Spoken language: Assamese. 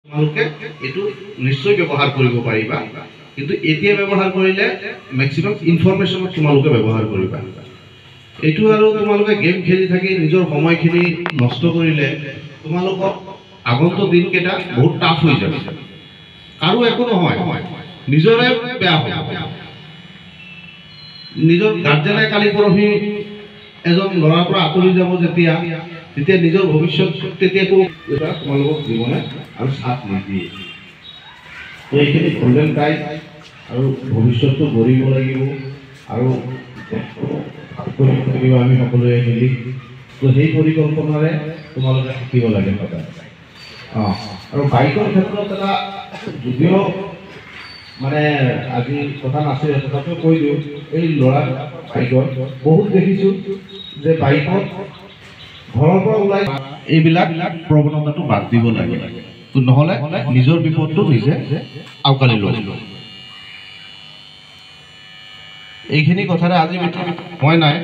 তোমালোকে এইটো নিশ্চয় ব্যৱহাৰ কৰিব পাৰিবা, কিন্তু এতিয়া ব্যৱহাৰ কৰিলে মেক্সিমাম ইনফৰমেশ্যন তোমালোকে ব্যৱহাৰ কৰিবা। এইটো আৰু তোমালোকে গেম খেলি থাকি নিজৰ সময়খিনি নষ্ট কৰিলে তোমালোকৰ আগন্তুক দিনকেইটা বহুত টাফ হৈ যাব। কাৰো একো নহয়, নিজৰে বেয়া হ'ব। নিজৰ গাৰ্জেনে কালি পৰহি এজন ল'ৰাৰ পৰা আঁতৰি যাব যেতিয়া নিজৰ ভৱিষ্যত তেতিয়াতো তোমালোকক জীৱনে আৰু সাথ নিদিয়ে। এইখিনি গল্ডেন টাইম আৰু ভৱিষ্যতটো গঢ়িব লাগিব আৰু আমি সকলোৱে মিলি তো সেই পৰিকল্পনাৰে তোমালোকে থাকিব লাগে সদায়। আৰু বাইকৰ ক্ষেত্ৰত এটা যদিও মানে আজি কথা নাছিল, তথাপিও কৈ দিওঁ, এই ল'ৰা বাইকত বহুত দেখিছোঁ যে বাইকত ঘৰৰ পৰা ওলাই এইবিলাক প্ৰৱণতাটো বাদ দিব লাগে, নহ'লে নিজৰ বিপদটো নিজে আওকালি ল'ব। এইখিনি কথাৰে আজি মই নাই